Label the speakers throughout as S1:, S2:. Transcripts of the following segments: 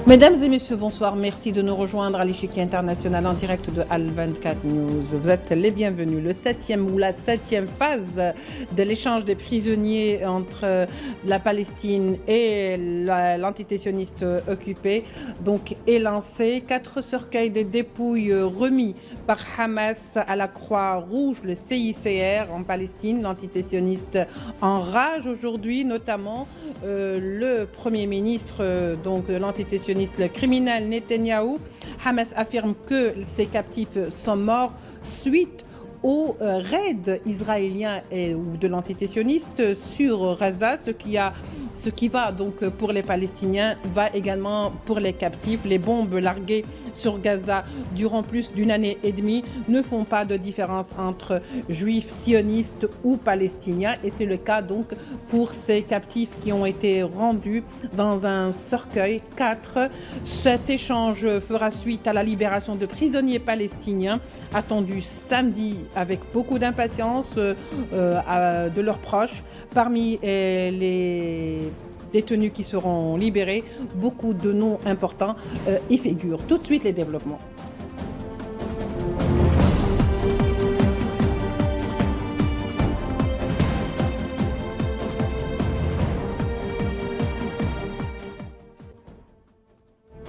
S1: Mesdames et messieurs, bonsoir. Merci de nous rejoindre à l'échiquier international en direct de Al24 News. Vous êtes les bienvenus. Le 7e ou la 7e phase de l'échange des prisonniers entre la Palestine et l'antité-sioniste occupée donc, est lancée. 4 cercueils de dépouilles remis par Hamas à la Croix-Rouge, le CICR en Palestine. L'antité-sioniste en rage aujourd'hui, notamment le Premier ministre donc, de l'antité-sioniste, le criminel Netanyahou. Hamas affirme que ces captifs sont morts suite au raid israélien ou de l'entité sioniste sur Gaza, ce qui va donc pour les Palestiniens va également pour les captifs. Les bombes larguées sur Gaza durant plus d'une année et demie ne font pas de différence entre juifs, sionistes ou palestiniens, et c'est le cas donc pour ces captifs qui ont été rendus dans un cercueil 4. Cet échange fera suite à la libération de prisonniers palestiniens attendus samedi avec beaucoup d'impatience de leurs proches. Parmi les détenus qui seront libérés, beaucoup de noms importants y figurent. Tout de suite, les développements.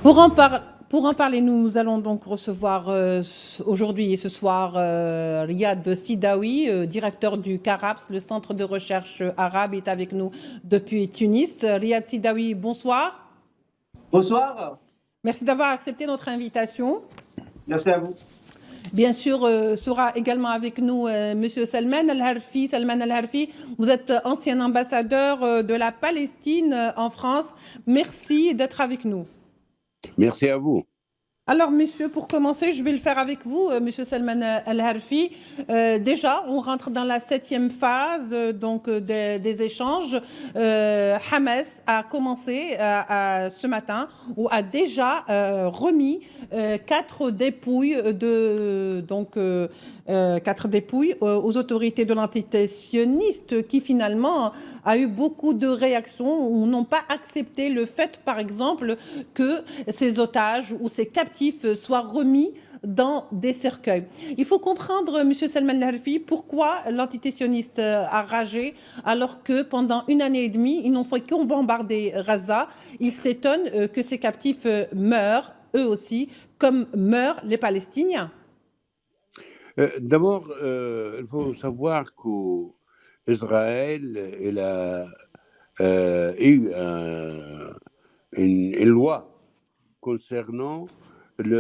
S1: Pour en parler, nous allons donc recevoir aujourd'hui et ce soir Riyad Sidaoui, directeur du CARAPS, le Centre de recherche arabe, est avec nous depuis Tunis. Riyad Sidaoui, bonsoir.
S2: Bonsoir.
S1: Merci d'avoir accepté notre invitation.
S2: Merci à vous.
S1: Bien sûr, sera également avec nous Monsieur Salman El-Harfi. Salman El-Harfi, vous êtes ancien ambassadeur de la Palestine en France. Merci d'être avec nous.
S3: Merci à vous.
S1: Alors, monsieur, pour commencer, je vais le faire avec vous, monsieur Salman El-Harfi. Déjà, on rentre dans la 7e phase donc, des échanges. Hamas a commencé ce matin, ou a déjà remis 4 dépouilles, aux autorités de l'entité sioniste, qui finalement a eu beaucoup de réactions ou n'ont pas accepté le fait, par exemple, que ces otages ou ces captifs soient remis dans des cercueils. Il faut comprendre, M. Salman El-Harfi, pourquoi l'entité sioniste a ragé alors que pendant une année et demie, ils n'ont fait qu'ont bombardé Gaza. Ils s'étonnent que ces captifs meurent, eux aussi, comme meurent les Palestiniens.
S3: D'abord, il faut savoir qu'Israël a eu une loi concernant la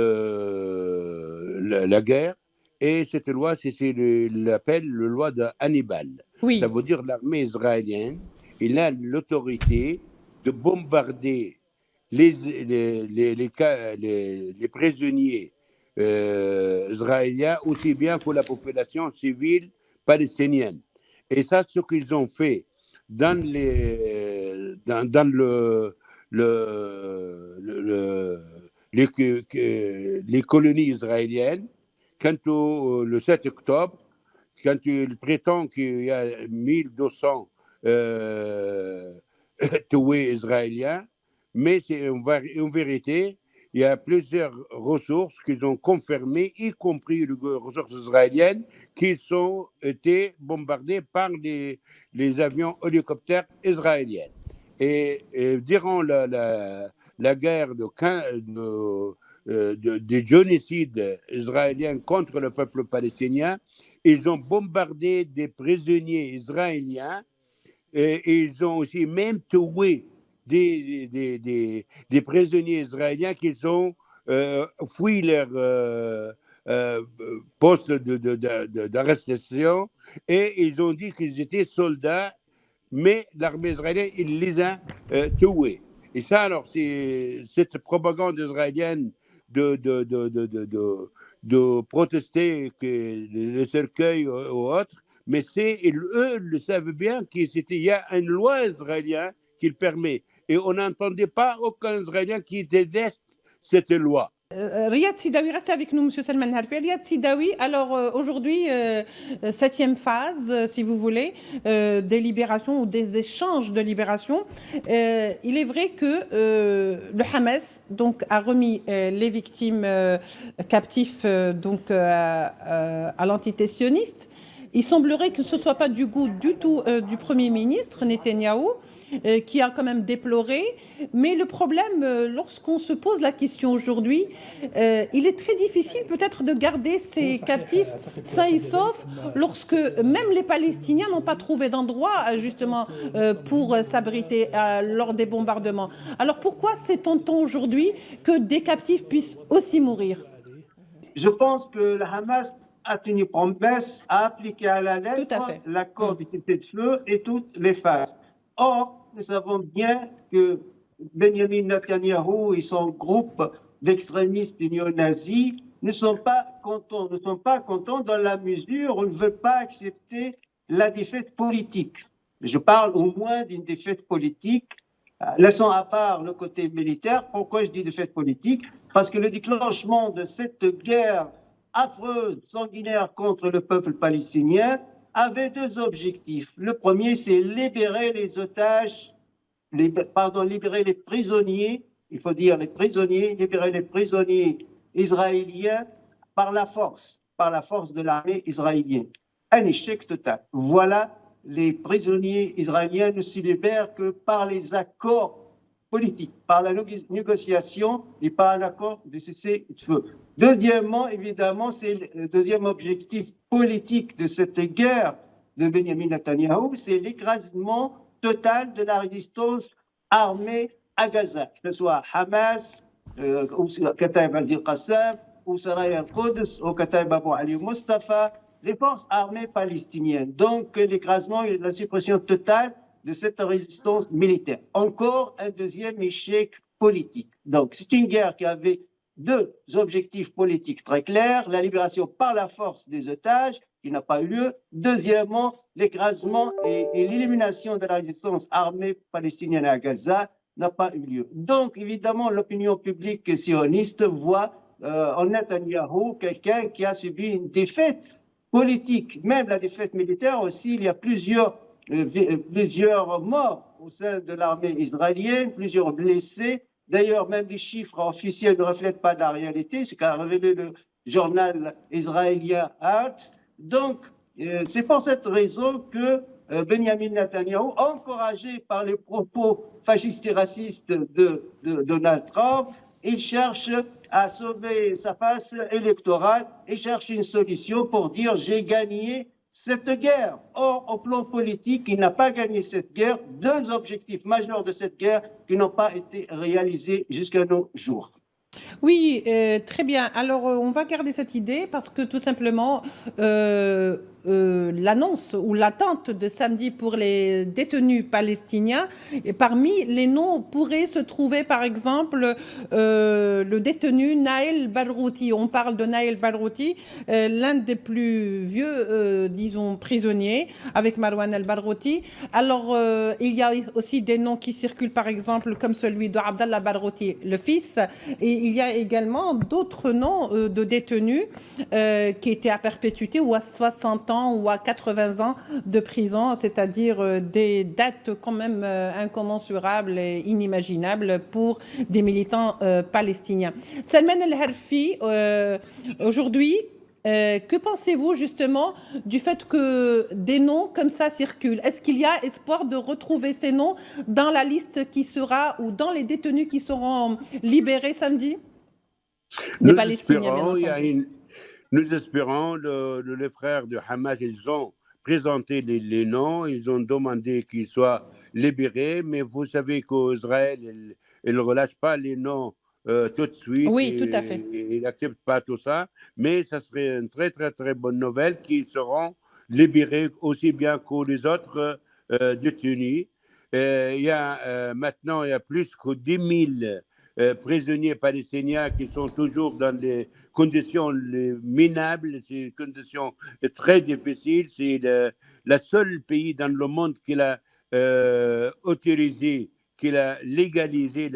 S3: guerre, et cette loi, c'est l'appelle la loi de Hannibal.
S1: Oui.
S3: Ça veut dire l'armée israélienne, il a l'autorité de bombarder les prisonniers israéliens aussi bien que la population civile palestinienne. Et ça, ce qu'ils ont fait dans les colonies israéliennes, quand le 7 octobre, quand il prétend qu'il y a 1200 tués israéliens, mais c'est en vérité, il y a plusieurs ressources qu'ils ont confirmées, y compris les ressources israéliennes, qui ont été bombardées par les avions hélicoptères israéliens. Et durant la guerre des génocides israéliens contre le peuple palestinien, ils ont bombardé des prisonniers israéliens et ils ont aussi même tué des prisonniers israéliens qui ont fui leur poste d'arrestation, et ils ont dit qu'ils étaient soldats, mais l'armée israélienne, il les a tués. Et ça, alors, c'est cette propagande israélienne de protester que les cercueils ou autres, mais eux le savent bien qu'il y a une loi israélienne qui le permet. Et on n'entendait pas aucun Israélien qui déteste cette loi.
S1: Riyad Sidawi, restez avec nous, Monsieur Salman Harfi. Riyad Sidawi, alors aujourd'hui, septième phase, si vous voulez, des libérations ou des échanges de libération. Il est vrai que le Hamas donc, a remis les victimes captifs donc, à l'entité sioniste. Il semblerait que ce ne soit pas du goût du tout du Premier ministre Netanyahou, qui a quand même déploré. Mais le problème, lorsqu'on se pose la question aujourd'hui, il est très difficile peut-être de garder ces captifs sains et saufs lorsque même les Palestiniens n'ont pas trouvé d'endroit justement pour s'abriter lors des bombardements. Alors pourquoi s'étonne-t-on aujourd'hui que des captifs puissent aussi mourir?
S2: Je pense que le Hamas a tenu promesse à appliquer à la lettre l'accord du cessez-le-feu et toutes les phases. Or, nous savons bien que Benjamin Netanyahou et son groupe d'extrémistes néo-nazis ne sont pas contents dans la mesure où ils ne veulent pas accepter la défaite politique. Je parle au moins d'une défaite politique, laissant à part le côté militaire. Pourquoi je dis défaite politique? Parce que le déclenchement de cette guerre affreuse, sanguinaire contre le peuple palestinien avait deux objectifs. Le premier, c'est libérer les otages, libérer les prisonniers, il faut dire libérer les prisonniers israéliens par la force de l'armée israélienne. Un échec total. Voilà, les prisonniers israéliens ne se libèrent que par les accords politiques, par la négociation et par un accord de cessez-le-feu. Deuxièmement, évidemment, c'est le deuxième objectif politique de cette guerre de Benjamin Netanyahou, c'est l'écrasement total de la résistance armée à Gaza, que ce soit Hamas, ou Kataib Azir Qassam, ou Saraya al-Quds, ou Kataib Abu Ali Mustafa, les forces armées palestiniennes. Donc, l'écrasement et la suppression totale de cette résistance militaire. Encore un deuxième échec politique. Donc, c'est une guerre qui avait deux objectifs politiques très clairs, la libération par la force des otages, qui n'a pas eu lieu. Deuxièmement, l'écrasement et l'élimination de la résistance armée palestinienne à Gaza n'a pas eu lieu. Donc, évidemment, l'opinion publique sioniste voit en Netanyahou quelqu'un qui a subi une défaite politique, même la défaite militaire aussi. Il y a plusieurs morts au sein de l'armée israélienne, plusieurs blessés. D'ailleurs, même les chiffres officiels ne reflètent pas la réalité, ce qu'a révélé le journal israélien Haaretz. Donc, c'est pour cette raison que Benjamin Netanyahou, encouragé par les propos fascistes et racistes de Donald Trump, il cherche à sauver sa face électorale et cherche une solution pour dire « j'ai gagné cette guerre ». Or, au plan politique, il n'a pas gagné cette guerre. Deux objectifs majeurs de cette guerre qui n'ont pas été réalisés jusqu'à nos jours.
S1: Oui, très bien. Alors, on va garder cette idée parce que tout simplement, l'annonce ou l'attente de samedi pour les détenus palestiniens, et parmi les noms pourrait se trouver par exemple le détenu Naël Balrouti. On parle de Naël Balrouti, l'un des plus vieux, disons, prisonniers, avec Marwan el-Balrouti. Alors, il y a aussi des noms qui circulent, par exemple, comme celui de Abdallah Balrouti, le fils, et il y a également d'autres noms de détenus qui étaient à perpétuité ou à 60 ans ou à 80 ans de prison, c'est-à-dire des dates quand même incommensurables et inimaginables pour des militants palestiniens. Salman El-Harfi, aujourd'hui, que pensez-vous justement du fait que des noms comme ça circulent? Est-ce qu'il y a espoir de retrouver ces noms dans la liste qui sera ou dans les détenus qui seront libérés samedi?
S3: Nous espérons, les frères de Hamas, ils ont présenté les noms, ils ont demandé qu'ils soient libérés, mais vous savez qu'Israël, il ne relâche pas les noms tout de suite.
S1: Oui, tout à fait.
S3: Il n'accepte pas tout ça, mais ça serait une très, très, très bonne nouvelle qu'ils seront libérés aussi bien que les autres détenus. Maintenant, il y a plus que 10 000 prisonniers palestiniens qui sont toujours dans des conditions minables, des conditions très difficiles. C'est le seul pays dans le monde qui a autorisé, qui a légalisé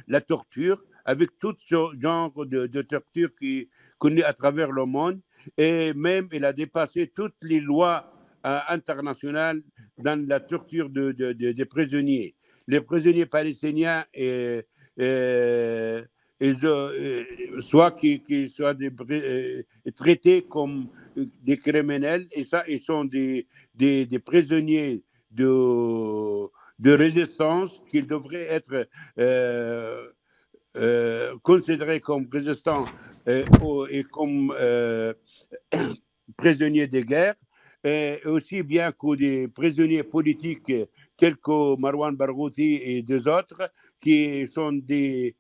S3: la torture. avec tout ce genre de torture qui connaît à travers le monde. Et même, il a dépassé toutes les lois internationales dans la torture des prisonniers. Les prisonniers palestiniens, soit qu'ils soient traités comme des criminels, et ça, ils sont des prisonniers de résistance qui devraient être considérés comme résistants et comme prisonniers de guerre, et aussi bien que des prisonniers politiques tels que Marwan Barghouti et deux autres qui sont des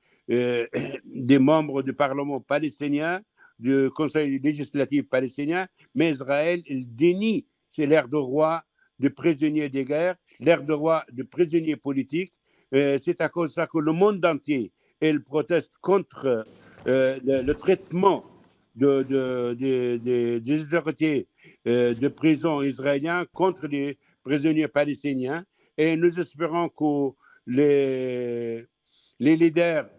S3: membres du Parlement palestinien, du Conseil législatif palestinien, mais Israël, il dénie, c'est l'ère de roi de prisonniers de guerre, l'ère de roi de prisonniers politiques. C'est à cause de ça que le monde entier il proteste contre le traitement des autorités de prison israéliens contre les prisonniers palestiniens. Et nous espérons que les leaders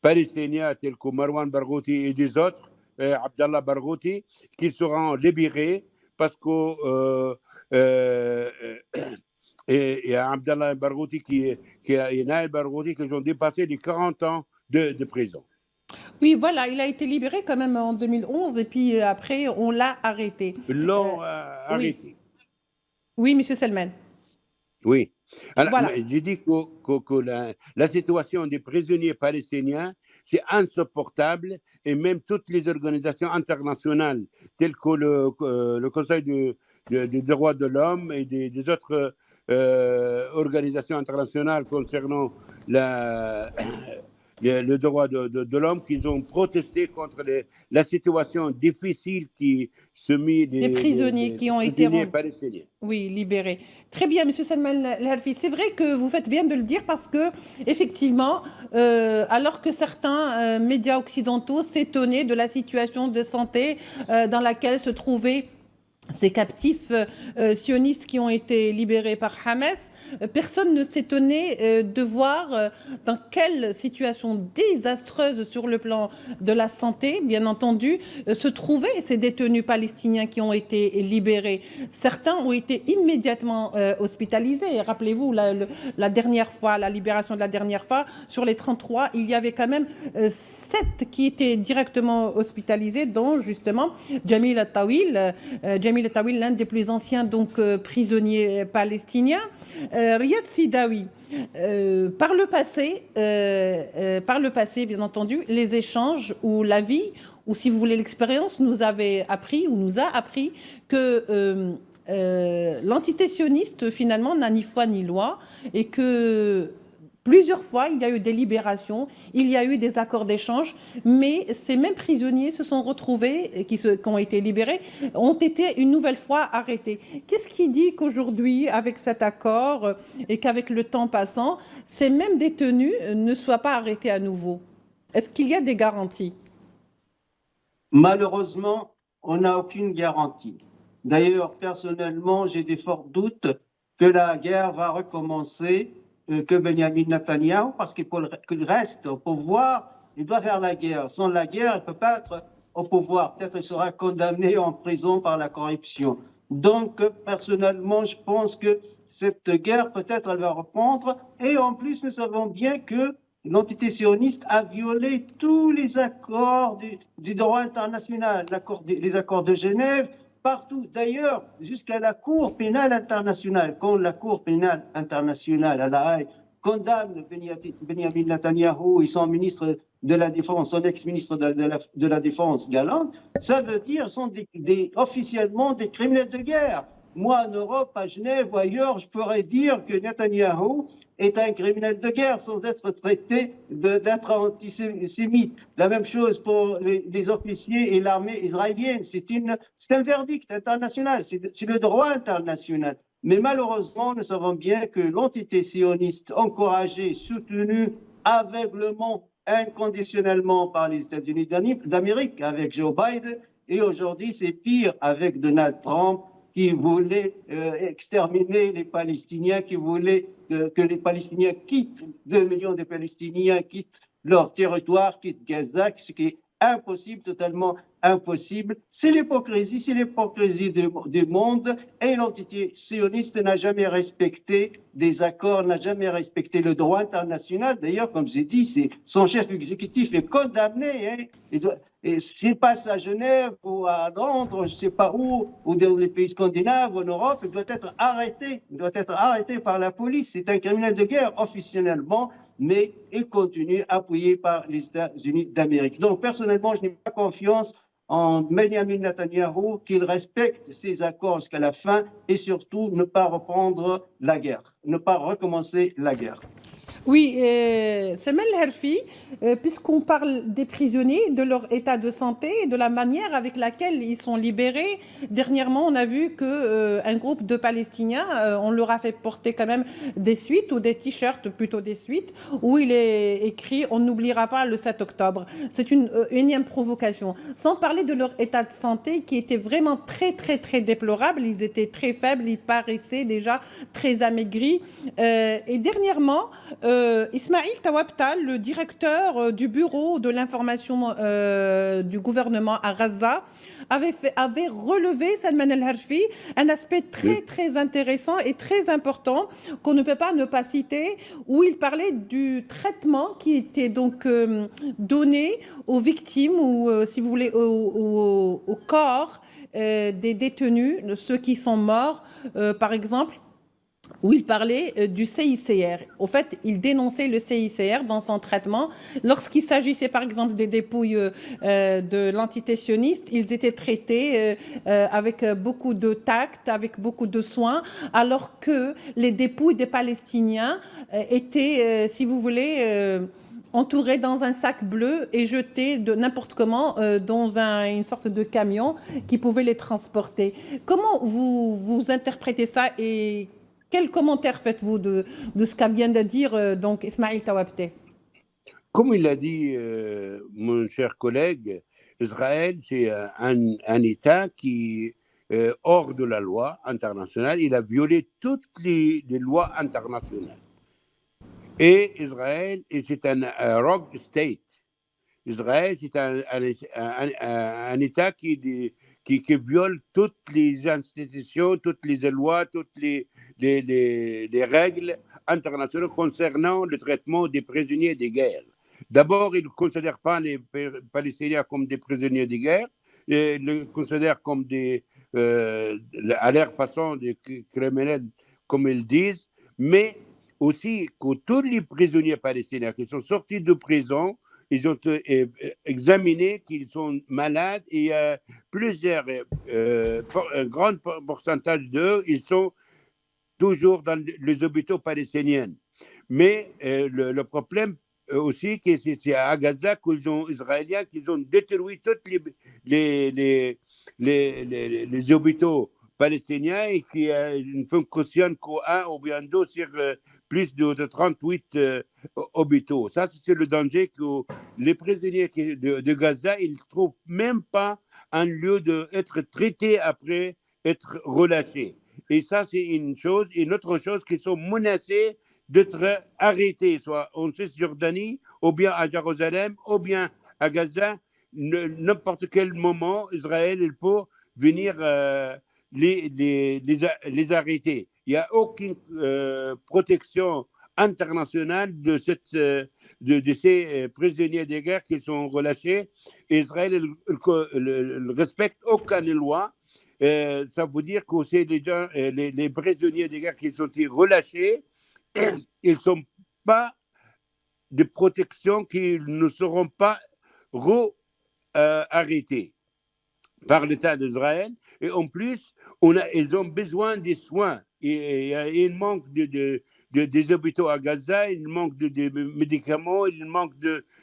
S3: palestiniens tels que Marwan Barghouti et des autres, Abdallah Barghouti, qu'ils seront libérés parce que et Abdallah Barghouti et Naël Barghouti qui ont dépassé les 40 ans de prison.
S1: Oui, voilà, il a été libéré quand même en 2011 et puis après, on l'a arrêté.
S3: Ils l'ont arrêté.
S1: Oui, M. Selman.
S3: Oui. Alors,
S1: voilà.
S3: J'ai dit que la situation des prisonniers palestiniens, c'est insupportable et même toutes les organisations internationales telles que le Conseil des droits de l'homme et des autres organisations internationales concernant le droit de l'homme, qu'ils ont protesté contre la situation difficile qui se mit
S1: des prisonniers qui ont été
S3: palestiniens.
S1: Oui, libérés. Très bien, M. Salman El-Harfi. C'est vrai que vous faites bien de le dire parce que, effectivement, alors que certains médias occidentaux s'étonnaient de la situation de santé dans laquelle se trouvaient ces captifs sionistes qui ont été libérés par Hamas, personne ne s'étonnait de voir dans quelle situation désastreuse sur le plan de la santé, bien entendu, se trouvaient ces détenus palestiniens qui ont été libérés. Certains ont été immédiatement hospitalisés. Rappelez-vous, la dernière fois, la libération de la dernière fois, sur les 33, il y avait quand même 7 qui étaient directement hospitalisés, dont justement Jamil Tawil, l'un des plus anciens prisonniers palestiniens. Riyad Sidawi, par le passé, bien entendu, les échanges ou la vie, ou si vous voulez l'expérience, nous a appris que l'entité sioniste, finalement, n'a ni foi ni loi, et que plusieurs fois, il y a eu des libérations, il y a eu des accords d'échange, mais ces mêmes prisonniers se sont retrouvés, qui ont été libérés, ont été une nouvelle fois arrêtés. Qu'est-ce qui dit qu'aujourd'hui, avec cet accord et qu'avec le temps passant, ces mêmes détenus ne soient pas arrêtés à nouveau? Est-ce qu'il y a des garanties?
S2: Malheureusement, on n'a aucune garantie. D'ailleurs, personnellement, j'ai des forts doutes que la guerre va recommencer, que Benjamin Netanyahu, parce qu'il reste au pouvoir, il doit faire la guerre. Sans la guerre, il ne peut pas être au pouvoir. Peut-être qu'il sera condamné en prison par la corruption. Donc, personnellement, je pense que cette guerre, peut-être, elle va reprendre. Et en plus, nous savons bien que l'entité sioniste a violé tous les accords du droit international, les accords de Genève, partout. D'ailleurs, jusqu'à la Cour pénale internationale, quand la Cour pénale internationale à La Haye condamne Benjamin Netanyahu et son ministre de la Défense, son ex-ministre de la Défense, Galland, ça veut dire sont officiellement des criminels de guerre. Moi, en Europe, à Genève ou ailleurs, je pourrais dire que Netanyahu est un criminel de guerre sans être traité d'être antisémite. La même chose pour les officiers et l'armée israélienne. C'est un verdict international, c'est le droit international. Mais malheureusement, nous savons bien que l'entité sioniste, encouragée, soutenue aveuglément, inconditionnellement par les États-Unis d'Amérique, avec Joe Biden, et aujourd'hui c'est pire avec Donald Trump, qui voulait exterminer les Palestiniens, qui voulait que les Palestiniens quittent, 2 millions de Palestiniens quittent leur territoire, quittent Gaza, ce qui est impossible, totalement impossible. C'est l'hypocrisie du monde, et l'entité sioniste n'a jamais respecté des accords, n'a jamais respecté le droit international. D'ailleurs, comme j'ai dit, son chef exécutif est condamné. Hein. Et s'il passe à Genève ou à Londres, je ne sais pas où, ou dans les pays scandinaves, ou en Europe, il doit être arrêté. Il doit être arrêté par la police. C'est un criminel de guerre officiellement, mais il continue appuyé par les États-Unis d'Amérique. Donc, personnellement, je n'ai pas confiance en Benjamin Netanyahou, qu'il respecte ces accords jusqu'à la fin et surtout ne pas reprendre la guerre, ne pas recommencer la guerre.
S1: Oui, Samel Herfi, puisqu'on parle des prisonniers, de leur état de santé et de la manière avec laquelle ils sont libérés. Dernièrement, on a vu qu'un groupe de Palestiniens, on leur a fait porter quand même des suites ou des t-shirts, plutôt des suites, où il est écrit « On n'oubliera pas le 7 octobre ». C'est une énième provocation. Sans parler de leur état de santé qui était vraiment très, très, très déplorable. Ils étaient très faibles, ils paraissaient déjà très amaigris. Et dernièrement, Ismail Tawabtal, le directeur du bureau de l'information du gouvernement à Gaza, avait relevé, Salman El-Harfi, un aspect très, très intéressant et très important qu'on ne peut pas ne pas citer, où il parlait du traitement qui était donc donné aux victimes ou, si vous voulez, au corps des détenus, ceux qui sont morts, par exemple, où il parlait du CICR. Au fait, il dénonçait le CICR dans son traitement. Lorsqu'il s'agissait, par exemple, des dépouilles de l'entité sioniste, ils étaient traités avec beaucoup de tact, avec beaucoup de soin, alors que les dépouilles des Palestiniens étaient, si vous voulez, entourés dans un sac bleu et jetés de n'importe comment dans une sorte de camion qui pouvait les transporter. Comment vous interprétez ça et quel commentaire faites-vous de ce qu'a vient de dire donc Ismail Tawabtal?
S3: Comme il a dit mon cher collègue, Israël, c'est un État qui est hors de la loi internationale. Il a violé toutes les lois internationales. Et Israël, c'est un rogue state. Israël, c'est un État qui viole toutes les institutions, toutes les lois, toutes les règles internationales concernant le traitement des prisonniers de guerre. D'abord, il ne considère pas les Palestiniens comme des prisonniers de guerre, il les considère comme à leur façon, des criminels, comme ils disent, mais aussi que tous les prisonniers palestiniens qui sont sortis de prison, ils ont examiné qu'ils sont malades et il y a un grand pourcentage d'eux, ils sont toujours dans les hôpitaux palestiniens. Mais le problème aussi, c'est à Gaza qu'ils ont, Israéliens, qu'ils ont détruit tous les hôpitaux palestiniens et qui ne fonctionnent qu'un ou bien deux sur plus de 38 hôpitaux. Ça, c'est le danger que les prisonniers de Gaza, ils ne trouvent même pas un lieu d'être traités après être relâchés. Et ça, c'est une chose. Une autre chose, qu'ils sont menacés d'être arrêtés, soit en Cisjordanie, ou bien à Jérusalem, ou bien à Gaza. N'importe quel moment, Israël, il peut venir les arrêter. Il n'y a aucune protection internationale de ces prisonniers de guerre qui sont relâchés. Israël ne respecte aucune loi. Ça veut dire que c'est les prisonniers de guerre qui sont relâchés, ils ne sont pas de protection, qu'ils ne seront pas arrêtés par l'État d'Israël. Et en plus, ils ont besoin des soins. Il manque des hôpitaux à Gaza, il manque de médicaments, il manque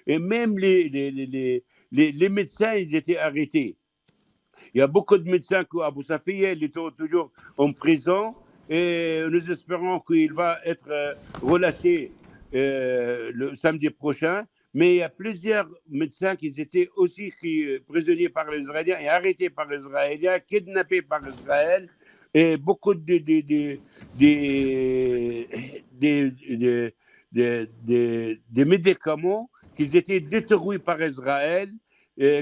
S3: et même les médecins, ils étaient arrêtés. Il y a beaucoup de médecins à Abu Safiya, ils sont toujours en prison et nous espérons qu'il va être relâché le samedi prochain. Mais il y a plusieurs médecins qui étaient aussi prisonniers par les Israéliens et arrêtés par les Israéliens, kidnappés par Israël. et beaucoup de médicaments qui étaient détruits par Israël,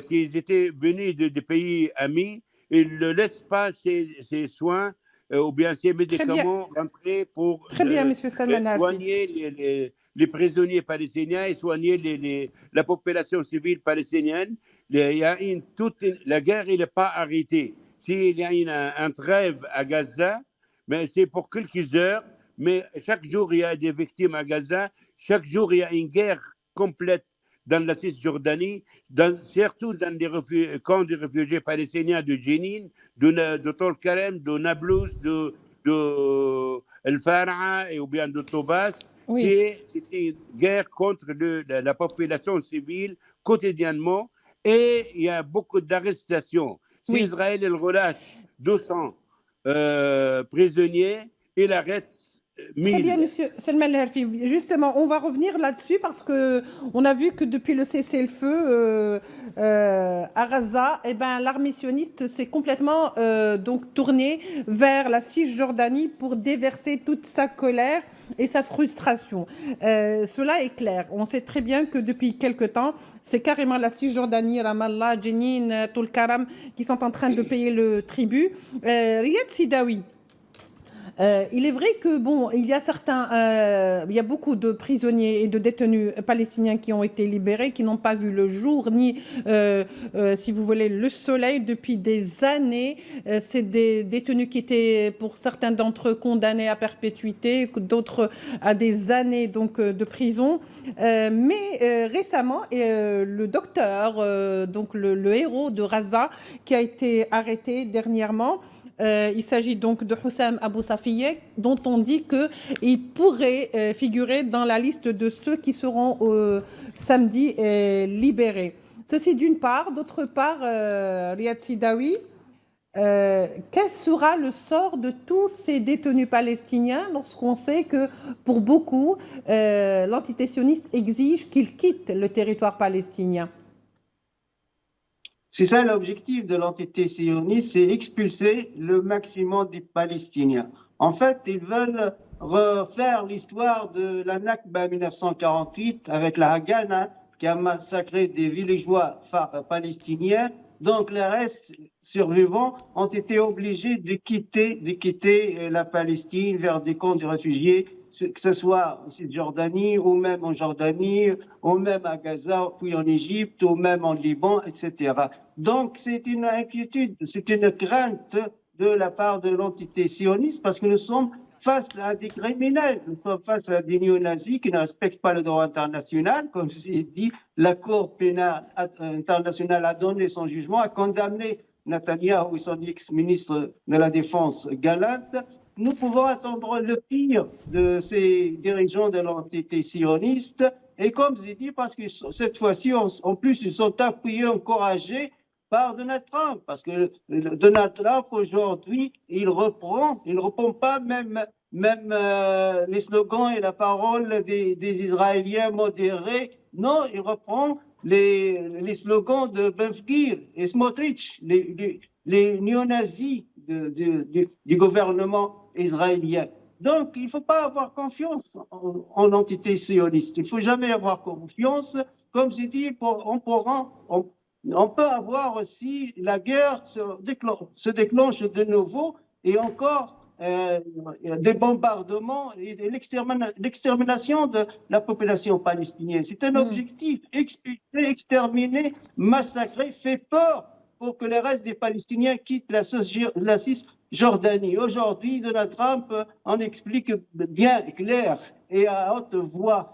S3: qui étaient venus de pays amis. Ils ne laissent pas ces soins ou bien ces médicaments rentrer pour soigner les prisonniers palestiniens et soigner la population civile palestinienne. Il y a la guerre n'est pas arrêtée. S'il y a un trêve à Gaza, mais c'est pour quelques heures, mais chaque jour il y a des victimes à Gaza, chaque jour il y a une guerre complète dans la Cisjordanie, surtout dans les camps de réfugiés palestiniens de Jenin, de Tol Karem, de Nablus, de El Fara'a ou bien de Tobas. Oui. C'était une guerre contre la population civile quotidiennement, et il y a beaucoup d'arrestations. Si Israël relâche 200 prisonniers, il arrête 1000.
S1: Très bien, monsieur Salman El-Harfi. Justement, on va revenir là-dessus parce qu'on a vu que depuis le cessez-le-feu à Gaza, l'armée sioniste s'est complètement donc tournée vers la Cisjordanie pour déverser toute sa colère et sa frustration. Cela est clair. On sait très bien que depuis quelque temps, c'est carrément la Cisjordanie, Ramallah, Jenin, Tol Karam qui sont en train de payer le tribut. Riyad Sidawi. Il est vrai que il y a beaucoup de prisonniers et de détenus palestiniens qui ont été libérés, qui n'ont pas vu le jour ni, si vous voulez, le soleil depuis des années. C'est des détenus qui étaient, pour certains d'entre eux, condamnés à perpétuité, d'autres à des années donc de prison. Mais récemment, le docteur, donc le héros de Gaza, qui a été arrêté dernièrement. Il s'agit donc de Hussam Abou Safiyeh, dont on dit qu'il pourrait figurer dans la liste de ceux qui seront samedi libérés. Ceci d'une part. D'autre part, Riyad Sidawi, quel sera le sort de tous ces détenus palestiniens lorsqu'on sait que pour beaucoup, l'entité sioniste exige qu'ils quittent le territoire palestinien?
S2: C'est ça l'objectif de l'entité sioniste, c'est expulser le maximum des Palestiniens. En fait, ils veulent refaire l'histoire de la Nakba 1948 avec la Haganah qui a massacré des villageois palestiniens. Donc, les restes survivants ont été obligés de quitter la Palestine vers des camps de réfugiés, que ce soit en Cisjordanie ou même en Jordanie, ou même à Gaza, puis en Égypte, ou même en Liban, etc. Donc, c'est une inquiétude, c'est une crainte de la part de l'entité sioniste parce que nous sommes face à des criminels, nous sommes face à des néo-nazis qui ne respectent pas le droit international. Comme je l'ai dit, la Cour pénale internationale a donné son jugement, a condamné Netanyahou et son ex-ministre de la Défense, Gallant. Nous pouvons attendre le pire de ces dirigeants de l'entité sioniste. Et comme j'ai dit, parce que cette fois-ci, en plus, ils sont appuyés, encouragés par Donald Trump. Parce que Donald Trump, aujourd'hui, il ne reprend pas même les slogans et la parole des Israéliens modérés. Non, il reprend les slogans de Ben-Gvir et Smotrich, les néo-nazis du gouvernement israélien. Donc, il ne faut pas avoir confiance en l'entité sioniste. Il ne faut jamais avoir confiance. Comme j'ai dit, on peut avoir aussi la guerre se déclenche de nouveau et encore des bombardements et l'extermination de la population palestinienne. C'est un objectif, expulser, exterminer, massacrer, fait peur pour que le reste des Palestiniens quittent la Cisjordanie. Aujourd'hui, Donald Trump en explique bien clair et à haute voix.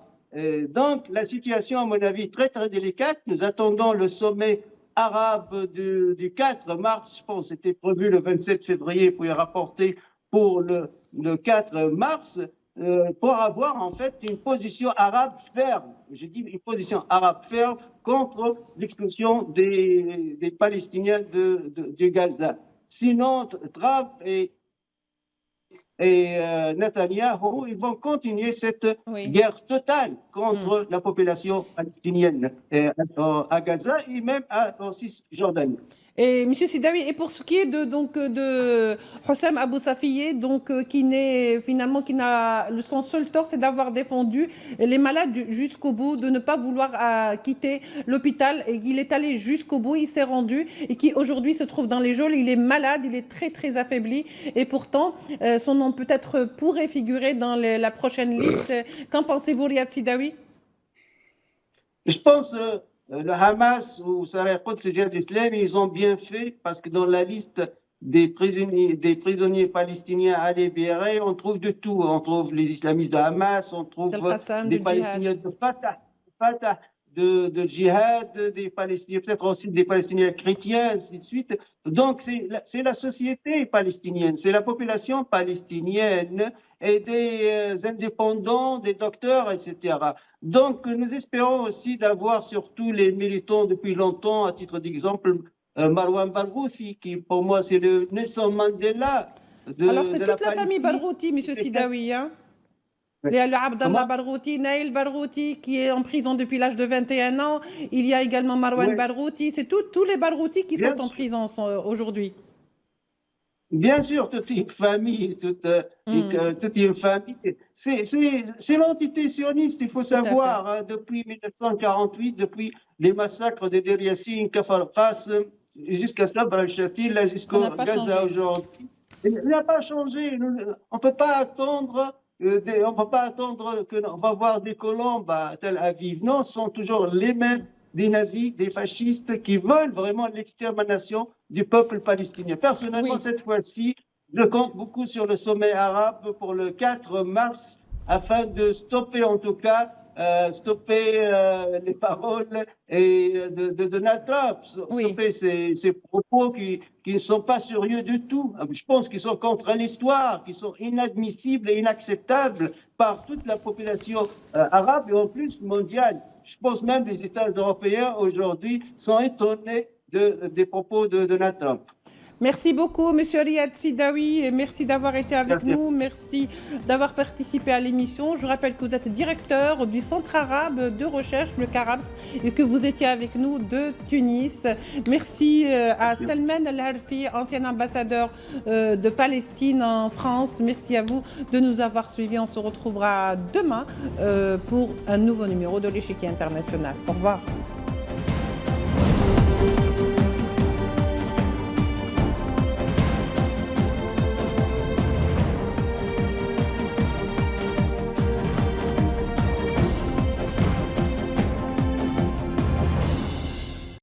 S2: Donc, la situation, à mon avis, très, très délicate. Nous attendons le sommet arabe du 4 mars, je pense, c'était prévu le 27 février pour y rapporter pour le 4 mars, pour avoir en fait une position arabe ferme. Je dis une position arabe ferme contre l'expulsion des Palestiniens de Gaza. Sinon, Trump et Netanyahou, ils vont continuer cette guerre totale contre la population palestinienne à Gaza et même en Cisjordanie.
S1: Et Monsieur Sidawi, et pour ce qui est de Hossam Abou Safié, qui n'a son seul tort, c'est d'avoir défendu les malades jusqu'au bout, de ne pas vouloir quitter l'hôpital, et il est allé jusqu'au bout, il s'est rendu, et qui aujourd'hui se trouve dans les geôles. Il est malade, il est très très affaibli, et pourtant son nom peut-être pourrait figurer dans la prochaine liste. Qu'en pensez-vous, Riyad Sidawi?
S2: Je pense le Hamas ou Sarah Quds et Djihad islamique, ils ont bien fait parce que dans la liste des prisonniers palestiniens à libérer, on trouve de tout. On trouve les islamistes de Hamas, on trouve des Palestiniens de Fatah, de djihad, des Palestiniens, peut-être aussi des Palestiniens chrétiens, ainsi de suite. Donc, c'est la société palestinienne, c'est la population palestinienne et des indépendants, des docteurs, etc. Donc, nous espérons aussi d'avoir surtout les militants depuis longtemps, à titre d'exemple, Marwan Barghouti, qui pour moi c'est le Nelson Mandela de
S1: Alors, c'est
S2: toute
S1: la famille Barghouti, M. Sidawi, hein? Il y a le Abdallah Barghouti, Naïl Barghouti qui est en prison depuis l'âge de 21 ans. Il y a également Marwan Barghouti. C'est tous les Barghouti qui sont en prison aujourd'hui.
S2: Bien sûr, toute une famille, toute une famille. C'est l'entité sioniste, il faut savoir, hein, depuis 1948, depuis les massacres de Deir Yassin, Kafar Qasim, jusqu'à Sabra al-Shatila, jusqu'à Gaza aujourd'hui. Il n'a pas changé. On ne peut pas attendre. On peut pas attendre qu'on va voir des colombes à Tel Aviv. Non, ce sont toujours les mêmes, des nazis, des fascistes qui veulent vraiment l'extermination du peuple palestinien. Personnellement, cette fois-ci, je compte beaucoup sur le sommet arabe pour le 4 mars afin de stopper en tout cas les paroles et de Donald Trump, stopper ces propos qui ne sont pas sérieux du tout. Je pense qu'ils sont contre l'histoire, qui sont inadmissibles et inacceptables par toute la population arabe et en plus mondiale. Je pense même que les États européens aujourd'hui sont étonnés des propos de Donald Trump.
S1: Merci beaucoup, Monsieur Riyad Sidawi, et merci d'avoir été avec nous. Merci d'avoir participé à l'émission. Je rappelle que vous êtes directeur du Centre arabe de recherche, le CARABS, et que vous étiez avec nous de Tunis. Merci à Salman El-Harfi, ancien ambassadeur de Palestine en France. Merci à vous de nous avoir suivis. On se retrouvera demain pour un nouveau numéro de l'Échiquier international. Au revoir.